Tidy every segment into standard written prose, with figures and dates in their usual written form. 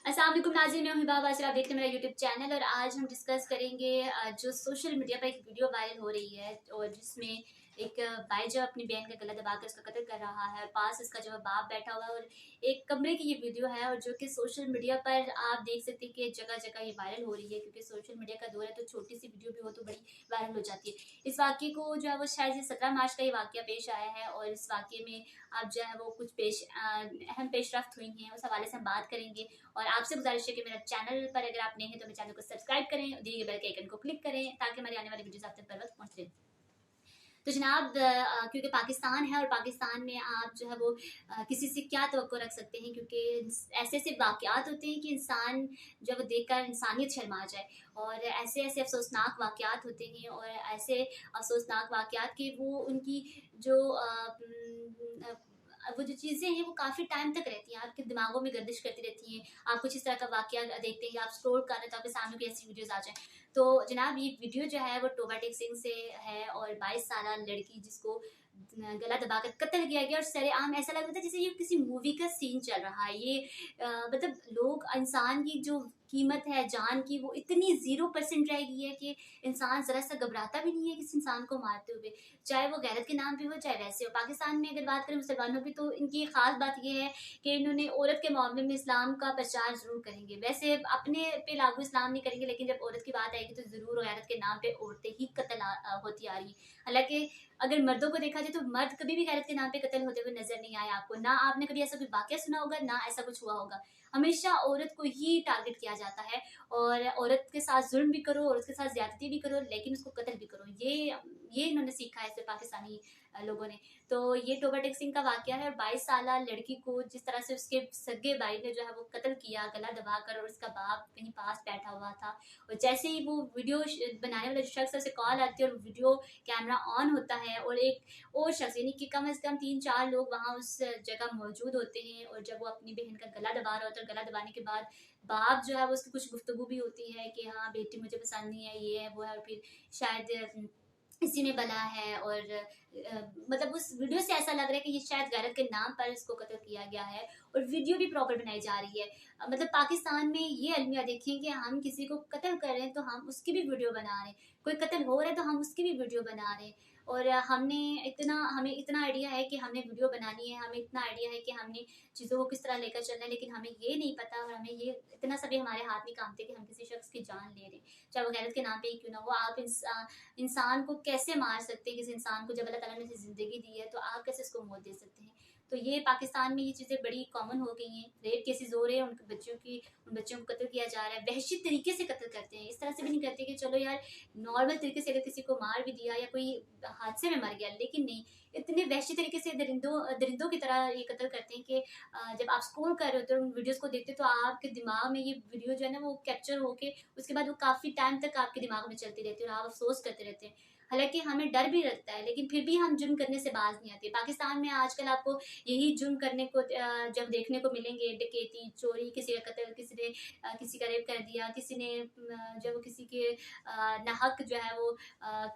अस्सलाम वालेकुम नाज़रीन, मैं हूं हिबा बासिर। आप देख रहे हैं मेरा यूट्यूब चैनल और आज हम डिस्कस करेंगे जो सोशल मीडिया पर एक वीडियो वायरल हो रही है और जिसमें एक भाई जो अपनी बहन का गला दबाकर उसका कत्ल कर रहा है और पास उसका जो बाप बैठा हुआ है और एक कमरे की ये वीडियो है और जो कि सोशल मीडिया पर आप देख सकते हैं कि जगह जगह ये वायरल हो रही है क्योंकि सोशल मीडिया का दौर है तो छोटी सी वीडियो भी हो तो बड़ी वायरल हो जाती है। इस वाक़े को जो है वो शायद 17 मार्च का ये वाक़या पेश आया है और इस वाक़े में अब जो है वो कुछ अहम पेशरफ्त हुई हैं, उस हवाले से हम बात करेंगे। और आपसे गुजारिश है कि मेरा चैनल पर अगर आप नए हैं तो मेरे चैनल को सब्सक्राइब करें, दिए गए बेल के आइकन को क्लिक करें ताकि हमारी आने वाली वीडियोस आप तक बर वक्त पहुंचते रहें। तो जनाब क्योंकि पाकिस्तान है और पाकिस्तान में आप जो है वो किसी से क्या तवक्को रख सकते हैं क्योंकि ऐसे ऐसे वाक़यात होते हैं कि इंसान जब वो देखकर इंसानियत शर्मा जाए और ऐसे ऐसे अफसोसनाक वाक़यात होते हैं और ऐसे अफसोसनाक वाक़यात कि वो उनकी जो वो जो चीज़ें हैं वो काफ़ी टाइम तक रहती हैं, आपके दिमागों में गर्दिश करती रहती हैं। आप कुछ इस तरह का वाक़या देखते हैं या आप स्क्रॉल कर रहे हैं तो आपके सामने कोई ऐसी वीडियोज़ आ जाएँ। तो जनाब ये वीडियो जो है वो टोबा टेक सिंह से है और 22 साला लड़की जिसको गला दबाकर कत्ल किया गया और सरेआम ऐसा लग रहा था जैसे ये किसी मूवी का सीन चल रहा है। ये मतलब लोग इंसान की जो कीमत है जान की वो इतनी 0% रह गई है कि इंसान ज़रा सा घबराता भी नहीं है किसी इंसान को मारते हुए, चाहे वो गैरत के नाम पे हो चाहे वैसे हो। पाकिस्तान में अगर बात करें मुसलमानों की तो इनकी ख़ास बात ये है कि इन्होंने औरत के मामले में इस्लाम का प्रचार ज़रूर करेंगे। वैसे अपने पे लागू इस्लाम नहीं करेंगे लेकिन जब औरत की बात आएगी तो ज़रूर गैरत के नाम पे औरतें ही कत्ल होती आ रही हैं। हालाँकि अगर मर्दों को देखा जाए तो मर्द कभी भी गैरत के नाम पे कत्ल होते हुए नज़र नहीं आए आपको। ना आपने कभी ऐसा कोई वाक़या सुना होगा, ना ऐसा कुछ हुआ होगा। हमेशा औरत को ही टारगेट किया जाता है और औरत के साथ ज़ुल्म भी करो, औरत के साथ ज़्यादती भी करो लेकिन उसको कत्ल भी करो। ये इन्होंने सीखा है सिर्फ़ पाकिस्तानी लोगों ने। तो ये टोबा टेक सिंह का वाक़या है और 22 साला लड़की को जिस तरह से उसके सगे भाई ने जो है वो कत्ल किया गला दबाकर और उसका बाप कहीं पास बैठा हुआ था। और जैसे ही वो वीडियो बनाने वाले जो शख्स है उसे कॉल आती है और वीडियो कैमरा ऑन होता है और एक और शख्स यानी कि कम से कम 3-4 लोग वहाँ उस जगह मौजूद होते हैं और जब वो अपनी बहन का गला दबा रहा होता है और गला दबाने के बाद बाप जो है वो उसकी कुछ गुफ्तगू भी होती है कि हाँ बेटी मुझे पसंद नहीं है, ये है वो है और फिर शायद इसी में भला है और मतलब उस वीडियो से ऐसा लग रहा है कि ये शायद गैरत के नाम पर इसको कत्ल किया गया है और वीडियो भी प्रॉपर बनाई जा रही है। मतलब पाकिस्तान में ये अलमिया देखें कि हम किसी को कत्ल कर रहे हैं तो हम उसकी भी वीडियो बना रहे हैं, कोई कत्ल हो रहा है तो हम उसकी भी वीडियो बना रहे हैं। और हमें इतना आइडिया है कि हमने वीडियो बनानी है, हमें इतना आइडिया है कि हमने चीज़ों को किस तरह लेकर चलना है, लेकिन हमें ये नहीं पता और हमें ये इतना सा भी हमारे हाथ नहीं कामते कि हम किसी शख्स की जान ले रहे हैं, चाहे वो गैरत के नाम पे ही क्यों ना हो। आप इंसान को कैसे मार सकते हैं, किसी इंसान को जब अल्लाह ताला ने उसे ज़िंदगी दी है तो आप कैसे उसको मौत दे सकते हैं। तो ये पाकिस्तान में ये चीज़ें बड़ी कॉमन हो गई हैं, रेप केसेस हो रहे हैं, उन बच्चों को कत्ल किया जा रहा है, वहशी तरीके से कत्ल करते हैं। इस तरह से भी नहीं करते कि चलो यार नॉर्मल तरीके से अगर किसी को मार भी दिया या कोई हादसे में मर गया, लेकिन नहीं, इतने वहशी तरीके से दरिंदों की तरह ये कत्ल करते हैं कि जब आप स्क्रॉल कर रहे होते हो उन वीडियोज़ को देखते हो तो आपके दिमाग में ये वीडियो जो है ना वो कैप्चर होके उसके बाद वो काफ़ी टाइम तक आपके दिमाग में चलती रहती है और आप अफ़सोस करते रहते हैं। हालाँकि हमें डर भी लगता है लेकिन फिर भी हम जुर्म करने से बाज़ नहीं आते। पाकिस्तान में आजकल आपको यही जुर्म करने को जब देखने को मिलेंगे, डकैती, चोरी, किसी का कत्ल, किसी ने किसी का रेप कर दिया, किसी ने जब किसी के नाहक जो है वो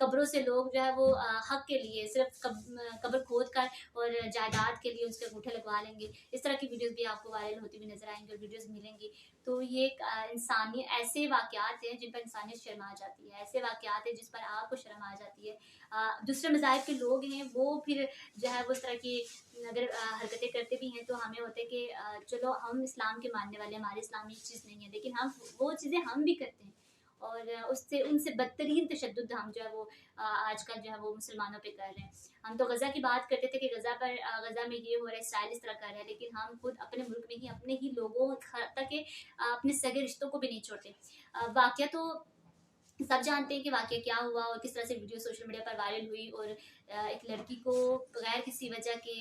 कब्रों से लोग जो है वो हक के लिए सिर्फ़ कब्र खोद कर और जायदाद के लिए उसके अंगूठे लगवा लेंगे। इस तरह की वीडियोज़ भी आपको वायरल होती हुई नज़र आएँगी और वीडियोज़ मिलेंगी। तो ये एक इंसानी ऐसे वाक़यात हैं जिन पर इंसानियत शर्मा जाती है, ऐसे वाक़यात हैं जिस पर आपको शर्म आ जाती है। दूसरे मज़ाहिब के लोग हैं वो फिर जो है वो इस तरह की अगर हरकतें करते भी हैं तो हमें होता है कि चलो हम इस्लाम के मानने वाले हैं, हमारे इस्लाम में ये चीज़ नहीं है, लेकिन हम वो चीज़ें हम भी करते हैं। और उससे उनसे बदतरीन तशद्दुद हम जो है वो आजकल जो है वो मुसलमानों पे कर रहे हैं। हम तो गज़ा की बात करते थे कि गज़ा में ये हो रहा है, इसराइल इस तरह कर रहा है, लेकिन हम खुद अपने मुल्क में ही अपने ही लोगों तक के अपने सगे रिश्तों को भी नहीं छोड़ते। वाक़या तो सब जानते हैं कि वाक़या क्या हुआ और किस तरह से वीडियो सोशल मीडिया पर वायरल हुई और एक लड़की को बगैर किसी वजह के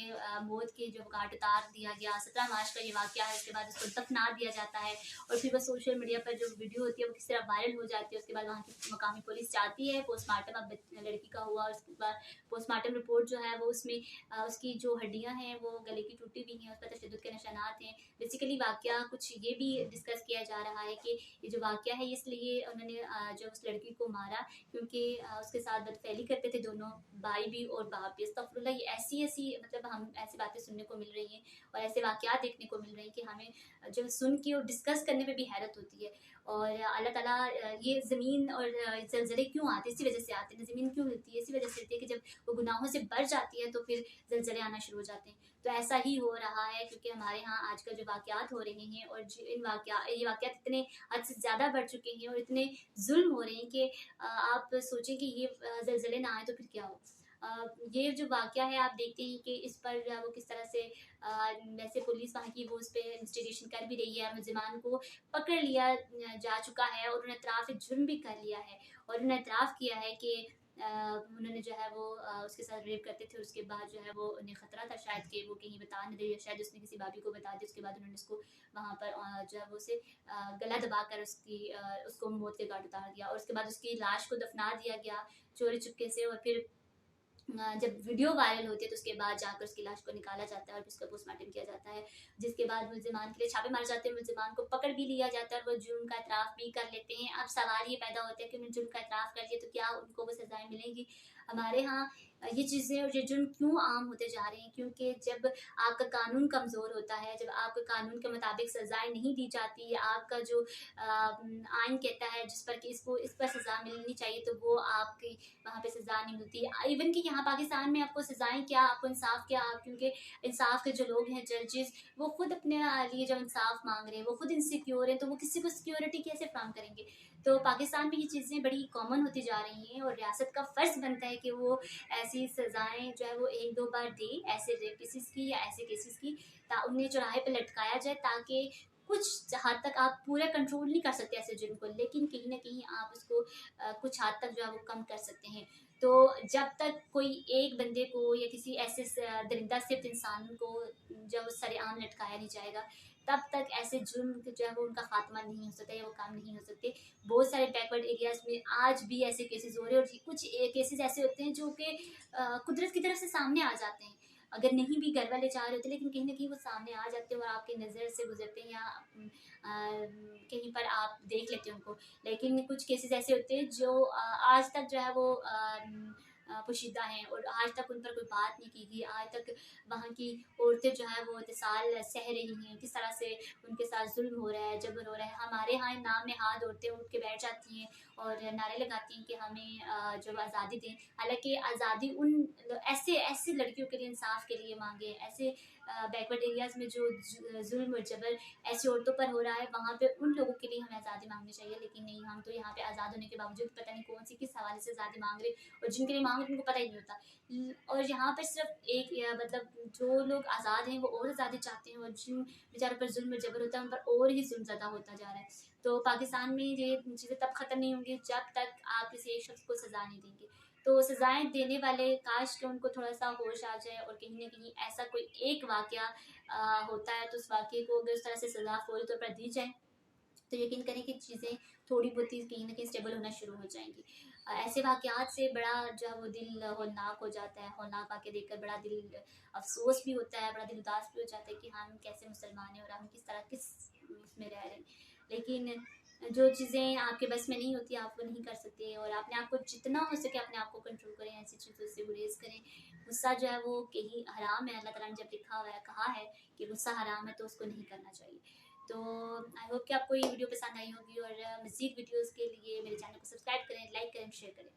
मौत के जो घाट उतार दिया गया। 17 मार्च का ये वाक़या है, उसके बाद उसको दफना दिया जाता है और फिर वो सोशल मीडिया पर जो वीडियो होती है वो किस तरह वायरल हो जाती है। उसके बाद वहाँ की मकामी पुलिस जाती है, पोस्टमार्टम अब लड़की का हुआ और उसके बाद पोस्टमार्टम रिपोर्ट जो है वो उसमें उसकी जो हड्डियाँ हैं वो गले की टूटी हुई हैं, उस पर तशद्दुद के निशानात हैं। बेसिकली वाक़या कुछ ये भी डिस्कस किया जा रहा है कि ये जो वाक़या है इसलिए उन्होंने जो उस लड़की को मारा क्योंकि उसके साथ बदफैली करते थे दोनों भाई भी और बाप भी, अस्तगफुरुल्लाह। ये ऐसी ऐसी मतलब हम ऐसी बातें सुनने को मिल रही हैं और ऐसे वाक़यात देखने को मिल रहे हैं कि हमें जो सुन के और डिस्कस करने में भी हैरत होती है। और अल्लाह ताला ये ज़मीन और ज़लज़ले क्यों आते हैं, इसी वजह से आते हैं। ज़मीन क्यों हिलती है, इसी वजह से हिलती है कि जब वो गुनाहों से बढ़ जाती है तो फिर ज़लज़ले आना शुरू हो जाते हैं। तो ऐसा ही हो रहा है, क्योंकि हमारे यहाँ आजकल जो वाक़यात हो रहे हैं और ये वाक़यात इतने हद से ज़्यादा बढ़ चुके हैं और इतने जुल्म हो रहे हैं कि आप सोचें कि ये ज़लज़ले ना आए तो फिर क्या हो। ये जो वाक़या है आप देखते हैं कि इस पर वो किस तरह से वैसे पुलिस वहाँ की वो उस पे इन्वेस्टिगेशन कर भी रही है, मुलज़िमान को पकड़ लिया जा चुका है और उन्होंने इतराफ़ जुर्म भी कर लिया है और उन्होंने इतराफ़ किया है कि उन्होंने जो है वो उसके साथ रेप करते थे। उसके बाद जो है वो उन्हें ख़तरा था शायद कि वो कहीं बता न दे, या शायद उसने किसी भाभी को बता दी। उसके बाद उन्होंने उसको वहाँ पर जो है वो उसे गला दबाकर उसको मौत के घाट उतार दिया और उसके बाद उसकी लाश को दफना दिया गया चोरी चुपके से। और फिर जब वीडियो वायरल होती है तो उसके बाद जाकर उसकी लाश को निकाला जाता है और उसका पोस्टमार्टम किया जाता है, जिसके बाद मुलज़िमान के लिए छापे मारे जाते हैं, मुलज़िमान को पकड़ भी लिया जाता है और वो जुर्म का इतराफ़ भी कर लेते हैं। अब सवाल ये पैदा होता है कि उन्होंने जुर्म का इतराफ़ कर लिया तो क्या उनको वो सज़ाएँ मिलेंगी? हमारे यहाँ ये चीज़ें और ये जुर्म क्यों आम होते जा रहे हैं? क्योंकि जब आपका कानून कमज़ोर होता है, जब आपको कानून के मुताबिक सज़ाएँ नहीं दी जाती, आपका जो आइन कहता है जिस पर कि इस पर सज़ा मिलनी चाहिए, तो वो आपकी वहाँ पे सज़ा नहीं मिलती। इवन कि यहाँ पाकिस्तान में आपको सज़ाएँ क्या, आपको इंसाफ क्या, क्योंकि इंसाफ के जो लोग हैं जजेस, वो खुद अपने लिए जब इंसाफ मांग रहे हैं, वो खुद इनसिक्योर हैं, तो वो किसी को सिक्योरिटी कैसे फ्राहम करेंगे? तो पाकिस्तान में ये चीज़ें बड़ी कॉमन होती जा रही हैं और रियासत का फ़र्ज़ बनता है कि वो ऐसी सज़ाएँ जो है वो 1-2 बार दे, ऐसे रेप केसेस की या ऐसे केसेस की, उन्हें चौराहे पे लटकाया जाए, ताकि कुछ हद तक आप पूरा कंट्रोल नहीं कर सकते ऐसे जुर्म को, लेकिन कहीं न कहीं आप उसको कुछ हद तक जो है वो कम कर सकते हैं। तो जब तक कोई एक बंदे को या किसी ऐसे दरिंदा सिर्फ इंसान को जब सरेआम लटकाया नहीं जाएगा, तब तक ऐसे जुर्म जो है वो उनका खात्मा नहीं हो सकता या वो काम नहीं हो सकते। बहुत सारे बैकवर्ड एरियाज़ में आज भी ऐसे केसेस हो रहे हैं और कुछ केसेस ऐसे होते हैं जो कि कुदरत की तरफ से सामने आ जाते हैं। अगर नहीं भी घर वाले चाह रहे होते, लेकिन कहीं न कहीं वो सामने आ जाते हैं और आपकी नज़र से गुज़रते हैं या कहीं पर आप देख लेते हैं उनको। लेकिन कुछ केसेस ऐसे होते हैं जो आज तक जो है वो पोशीदा हैं और आज तक उन पर कोई बात नहीं की गई। आज तक वहाँ की औरतें जो है वो इत्तेसाल सह रही हैं, किस तरह से उनके साथ जुल्म हो रहा है, जबर हो रहा है। हमारे यहाँ नाम नहाद औरतें उठ के बैठ जाती हैं और नारे लगाती हैं कि हमें जो आज़ादी दें। हालाँकि आज़ादी ऐसे ऐसी लड़कियों के लिए इंसाफ के लिए मांगे, ऐसे बैकवर्ड एरियाज़ में जो जुल्म और जबर ऐसी औरतों पर हो रहा है, वहाँ पे उन लोगों के लिए हमें आज़ादी मांगनी चाहिए। लेकिन नहीं, हम तो यहाँ पे आज़ाद होने के बावजूद पता नहीं कौन सी किस हवाले से आज़ादी मांग रहे, और जिनके लिए मांग रहे उनको पता ही नहीं होता। और यहाँ पर सिर्फ एक मतलब जो लोग आज़ाद हैं वो और आज़ादी चाहते हैं, और जिन बेचारों पर जुल्म और जबर होता है उन पर और ही जुल्म ज़्यादा होता जा रहा है। तो पाकिस्तान में ये चीज़ें तब ख़त्म नहीं होंगी जब तक आप किसी एक शख्स को सज़ा नहीं देंगे। तो सज़ाएँ देने वाले काश कि उनको थोड़ा-सा होश आ जाए और कहीं न कहीं ऐसा कोई एक वाक़या होता है तो उस वाक़ये को अगर उस तरह से सज़ा फ़ौरी तौर पर दी जाए, तो यकीन करें कि चीज़ें थोड़ी बहुत ही कहीं न कहीं स्टेबल होना शुरू हो जाएँगी। ऐसे वाक़यात से बड़ा जो है वो दिल हौलनाक हो जाता है, हौलनाक वाक़या देखकर बड़ा दिल अफ़सोस भी होता है, बड़ा दिल उदास भी हो जाता है कि हम कैसे मुसलमान हैं और हम किस उसमें रह रहे हैं। लेकिन जो चीज़ें आपके बस में नहीं होती आप वो नहीं कर सकते, और अपने आप को जितना हो सके अपने आप को कंट्रोल करें, ऐसी चीज़ों से गुरेज़ करें। गुस्सा जो है वो कहीं हराम है, अल्लाह ताला ने जब लिखा हुआ है, कहा है कि गुस्सा हराम है, तो उसको नहीं करना चाहिए। तो आई होप कि आपको ये वीडियो पसंद आई होगी, और मज़ीद वीडियोज़ के लिए मेरे चैनल को सब्सक्राइब करें, लाइक करें, शेयर करें।